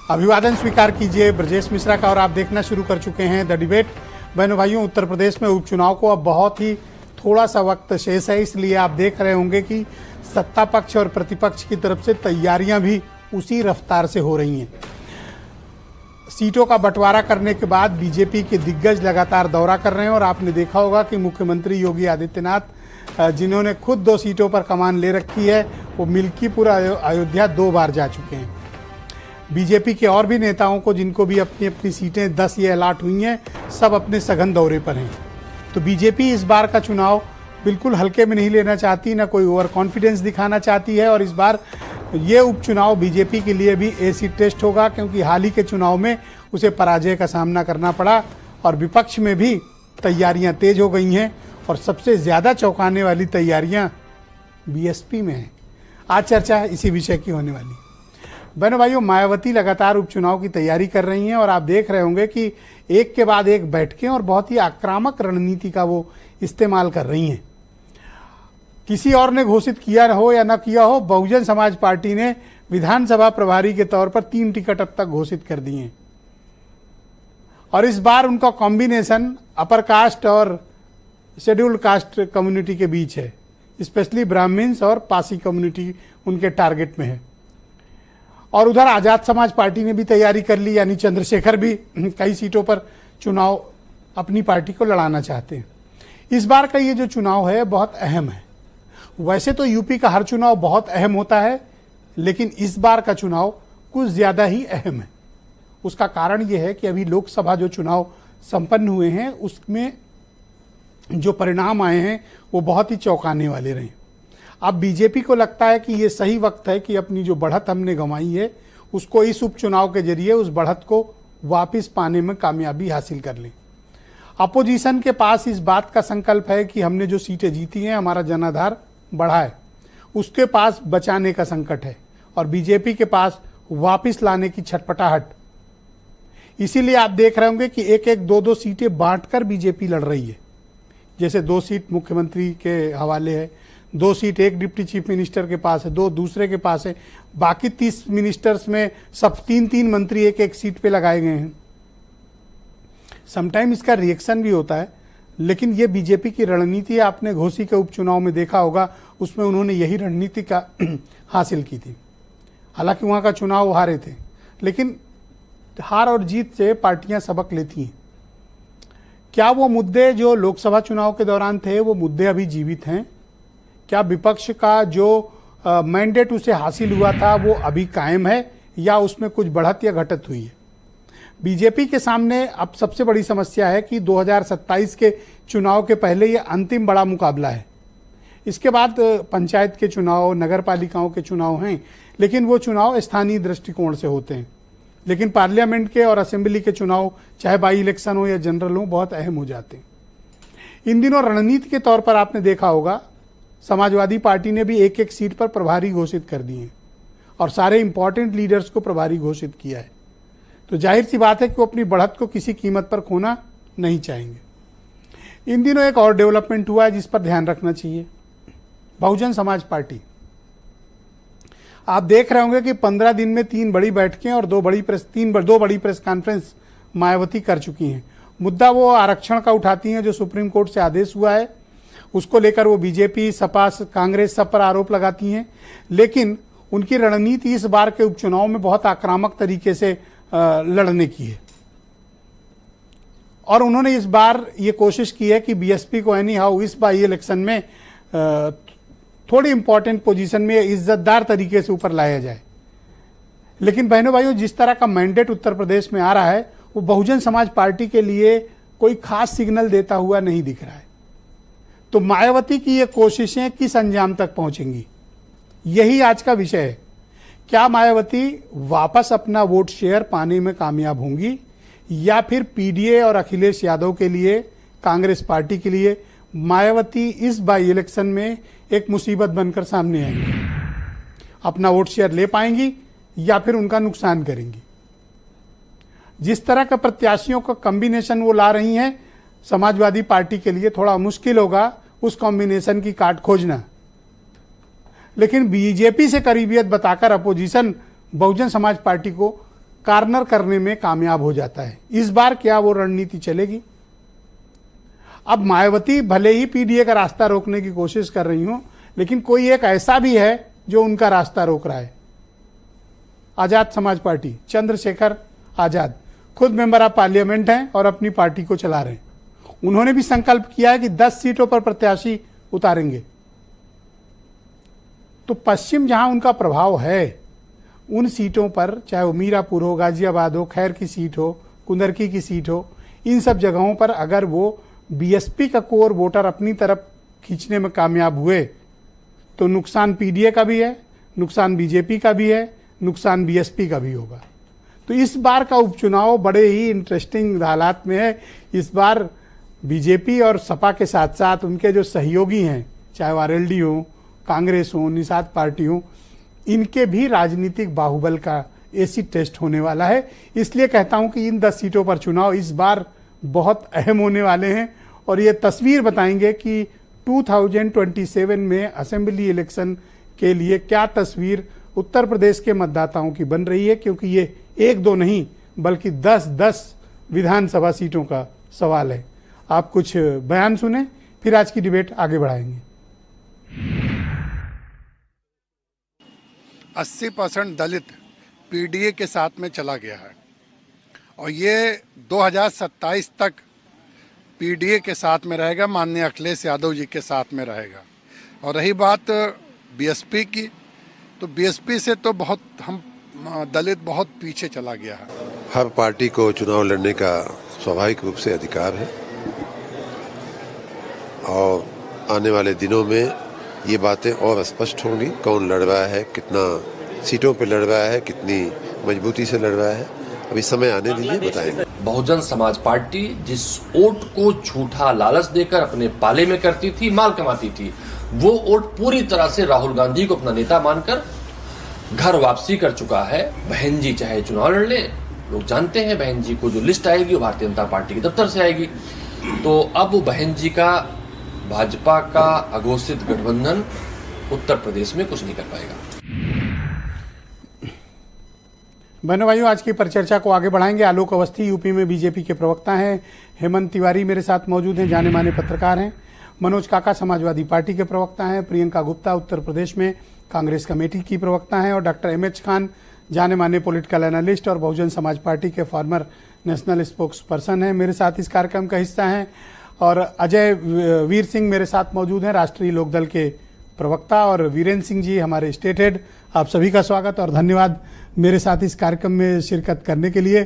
अभिवादन स्वीकार कीजिए ब्रजेश मिश्रा का और आप देखना शुरू कर चुके हैं द डिबेट। बहनों भाइयों, उत्तर प्रदेश में उपचुनाव को अब बहुत ही थोड़ा सा वक्त शेष है, इसलिए आप देख रहे होंगे कि सत्ता पक्ष और प्रतिपक्ष की तरफ से तैयारियां भी उसी रफ्तार से हो रही हैं। सीटों का बंटवारा करने के बाद बीजेपी के दिग्गज लगातार दौरा कर रहे हैं और आपने देखा होगा कि मुख्यमंत्री योगी आदित्यनाथ, जिन्होंने खुद 2 सीटों पर कमान ले रखी है, वो मिल्कीपुर अयोध्या 2 बार जा चुके हैं। बीजेपी के और भी नेताओं को, जिनको भी अपनी अपनी सीटें 10 ये अलाट हुई हैं, सब अपने सघन दौरे पर हैं। तो बीजेपी इस बार का चुनाव बिल्कुल हल्के में नहीं लेना चाहती, ना कोई ओवर कॉन्फिडेंस दिखाना चाहती है। और इस बार ये उपचुनाव बीजेपी के लिए भी एसिड टेस्ट होगा, क्योंकि हाल ही के चुनाव में उसे पराजय का सामना करना पड़ा और विपक्ष में भी तैयारियां तेज हो गई हैं और सबसे ज़्यादा चौंकाने वाली तैयारियां बीएसपी में हैं। आज चर्चा इसी विषय की होने वाली। बहनों भाइयों, मायावती लगातार उपचुनाव की तैयारी कर रही हैं और आप देख रहे होंगे कि एक के बाद एक बैठकें और बहुत ही आक्रामक रणनीति का वो इस्तेमाल कर रही हैं। किसी और ने घोषित किया हो या न किया हो, बहुजन समाज पार्टी ने विधानसभा प्रभारी के तौर पर 3 टिकट अब तक घोषित कर दिए हैं और इस बार उनका कॉम्बिनेशन अपर कास्ट और शेड्यूल्ड कास्ट कम्युनिटी के बीच है, स्पेशली ब्राह्मण्स और पासी कम्युनिटी उनके टारगेट में है। और उधर आजाद समाज पार्टी ने भी तैयारी कर ली, यानी चंद्रशेखर भी कई सीटों पर चुनाव अपनी पार्टी को लड़ाना चाहते हैं। इस बार का ये जो चुनाव है बहुत अहम है। वैसे तो यूपी का हर चुनाव बहुत अहम होता है, लेकिन इस बार का चुनाव कुछ ज्यादा ही अहम है। उसका कारण यह है कि अभी लोकसभा जो चुनाव संपन्न हुए हैं, उसमें जो परिणाम आए हैं वो बहुत ही चौंकाने वाले रहे। अब बीजेपी को लगता है कि ये सही वक्त है कि अपनी जो बढ़त हमने गंवाई है, उसको इस उपचुनाव के जरिए उस बढ़त को वापस पाने में कामयाबी हासिल कर लें। अपोजिशन के पास इस बात का संकल्प है कि हमने जो सीटें जीती हैं, हमारा जनाधार बढ़ा है, उसके पास बचाने का संकट है और बीजेपी के पास वापस लाने की छटपटाहट। इसीलिए आप देख रहे होंगे कि 1-1, 2-2 सीटें बांटकर बीजेपी लड़ रही है। जैसे 2 सीट मुख्यमंत्री के हवाले है, 2 सीट एक डिप्टी चीफ मिनिस्टर के पास है, 2 दूसरे के पास है, बाकी 30 मिनिस्टर्स में सब 3-3 मंत्री एक सीट पे लगाए गए हैं। समटाइम इसका रिएक्शन भी होता है, लेकिन ये बीजेपी की रणनीति है। आपने घोसी के उपचुनाव में देखा होगा, उसमें उन्होंने यही रणनीति का हासिल की थी। हालांकि वहां का चुनाव हारे थे, लेकिन हार और जीत से पार्टियां सबक लेती हैं। क्या वो मुद्दे जो लोकसभा चुनाव के दौरान थे, वो मुद्दे अभी जीवित हैं? क्या विपक्ष का जो मैंडेट उसे हासिल हुआ था वो अभी कायम है या उसमें कुछ बढ़त या घटत हुई है? बीजेपी के सामने अब सबसे बड़ी समस्या है कि 2027 के चुनाव के पहले ये अंतिम बड़ा मुकाबला है। इसके बाद पंचायत के चुनाव, नगर पालिकाओं के चुनाव हैं, लेकिन वो चुनाव स्थानीय दृष्टिकोण से होते हैं। लेकिन पार्लियामेंट के और असेंबली के चुनाव, चाहे बाई इलेक्शन हो या जनरल हो, बहुत अहम हो जाते हैं। इन दिनों रणनीति के तौर पर आपने देखा होगा, समाजवादी पार्टी ने भी 1-1 सीट पर प्रभारी घोषित कर दिए और सारे इंपॉर्टेंट लीडर्स को प्रभारी घोषित किया है। तो जाहिर सी बात है कि वो अपनी बढ़त को किसी कीमत पर खोना नहीं चाहेंगे। इन दिनों एक और डेवलपमेंट हुआ है जिस पर ध्यान रखना चाहिए। बहुजन समाज पार्टी, आप देख रहे होंगे कि 15 दिन में 3 बड़ी बैठकें और 2 बड़ी प्रेस कॉन्फ्रेंस मायावती कर चुकी हैं। मुद्दा वो आरक्षण का उठाती हैं जो सुप्रीम कोर्ट से आदेश हुआ है, उसको लेकर वो बीजेपी, सपा, कांग्रेस सब पर आरोप लगाती हैं। लेकिन उनकी रणनीति इस बार के उपचुनाव में बहुत आक्रामक तरीके से लड़ने की है और उन्होंने इस बार ये कोशिश की है कि बीएसपी को एनी हाउ इस बाई इलेक्शन में थोड़ी इंपॉर्टेंट पोजीशन में इज्जतदार तरीके से ऊपर लाया जाए। लेकिन बहनों भाइयों, जिस तरह का मैंडेट उत्तर प्रदेश में आ रहा है, वो बहुजन समाज पार्टी के लिए कोई खास सिग्नल देता हुआ नहीं दिख रहा है। तो मायावती की ये कोशिशें किस अंजाम तक पहुंचेंगी, यही आज का विषय है। क्या मायावती वापस अपना वोट शेयर पाने में कामयाब होंगी या फिर पीडीए और अखिलेश यादव के लिए, कांग्रेस पार्टी के लिए मायावती इस बाई इलेक्शन में एक मुसीबत बनकर सामने आएंगी? अपना वोट शेयर ले पाएंगी या फिर उनका नुकसान करेंगी? जिस तरह का प्रत्याशियों का कॉम्बिनेशन वो ला रही हैं, समाजवादी पार्टी के लिए थोड़ा मुश्किल होगा उस कॉम्बिनेशन की काट खोजना। लेकिन बीजेपी से करीबियत बताकर अपोजिशन बहुजन समाज पार्टी को कार्नर करने में कामयाब हो जाता है। इस बार क्या वो रणनीति चलेगी? अब मायावती भले ही पीडीए का रास्ता रोकने की कोशिश कर रही हो, लेकिन कोई एक ऐसा भी है जो उनका रास्ता रोक रहा है। आजाद समाज पार्टी, चंद्रशेखर आजाद खुद मेंबर ऑफ पार्लियामेंट हैं और अपनी पार्टी को चला रहे हैं। उन्होंने भी संकल्प किया है कि 10 सीटों पर प्रत्याशी उतारेंगे। तो पश्चिम जहां उनका प्रभाव है, उन सीटों पर, चाहे वो मीरापुर हो, गाजियाबाद हो, खैर की सीट हो, कुंदरकी की सीट हो, इन सब जगहों पर अगर वो बीएसपी का कोर वोटर अपनी तरफ खींचने में कामयाब हुए तो नुकसान पीडीए का भी है, नुकसान बीजेपी का भी है, नुकसान बीएसपी का भी होगा। तो इस बार का उपचुनाव बड़े ही इंटरेस्टिंग हालात में है। इस बार बीजेपी और सपा के साथ साथ उनके जो सहयोगी हैं, चाहे वो आरएलडी हो, कांग्रेस हो, निषाद पार्टी हो, इनके भी राजनीतिक बाहुबल का एसिड टेस्ट होने वाला है। इसलिए कहता हूं कि इन 10 सीटों पर चुनाव इस बार बहुत अहम होने वाले हैं और ये तस्वीर बताएंगे कि 2027 में असेंबली इलेक्शन के लिए क्या तस्वीर उत्तर प्रदेश के मतदाताओं की बन रही है, क्योंकि ये 1-2 नहीं बल्कि 10-10 विधानसभा सीटों का सवाल है। आप कुछ बयान सुने, फिर आज की डिबेट आगे बढ़ाएंगे। 80% दलित पीडीए के साथ में चला गया है और ये 2027 तक पीडीए के साथ में रहेगा, माननीय अखिलेश यादव जी के साथ में रहेगा। और रही बात बीएसपी की, तो बीएसपी से तो बहुत हम दलित बहुत पीछे चला गया है। हर पार्टी को चुनाव लड़ने का स्वाभाविक रूप से अधिकार है और आने वाले दिनों में ये बातें और स्पष्ट होंगी, कौन लड़ रहा है, कितना सीटों पे लड़ रहा है, कितनी मजबूती से लड़ रहा है। अभी समय आने दीजिए, बताएंगे। बहुजन समाज पार्टी जिस वोट को झूठा लालच देकर अपने पाले में करती थी, माल कमाती थी, वो वोट पूरी तरह से राहुल गांधी को अपना नेता मानकर घर वापसी कर चुका है। बहन जी चाहे चुनाव लड़ ले, लोग जानते हैं बहन जी को जो लिस्ट आएगी वो भारतीय जनता पार्टी के दफ्तर से आएगी। तो अब वो बहन जी का भाजपा का अघोषित गठबंधन उत्तर प्रदेश में कुछ नहीं कर पाएगा। बहनों भाइयों, आज की परिचर्चा को आगे बढ़ाएंगे। आलोक अवस्थी यूपी में बीजेपी के प्रवक्ता हैं, हेमंत तिवारी मेरे साथ मौजूद हैं, जाने माने पत्रकार हैं, मनोज काका समाजवादी पार्टी के प्रवक्ता हैं, प्रियंका गुप्ता उत्तर प्रदेश में कांग्रेस कमेटी की प्रवक्ता हैं और डॉक्टर एमएच खान जाने माने पॉलिटिकल एनालिस्ट और बहुजन समाज पार्टी के फॉर्मर नेशनल स्पोक्स पर्सन हैं, मेरे साथ इस कार्यक्रम का हिस्सा हैं। और अजय वीर सिंह मेरे साथ मौजूद हैं, राष्ट्रीय लोकदल के प्रवक्ता, और वीरेंद्र सिंह जी हमारे स्टेट हेड। आप सभी का स्वागत और धन्यवाद मेरे साथ इस कार्यक्रम में शिरकत करने के लिए।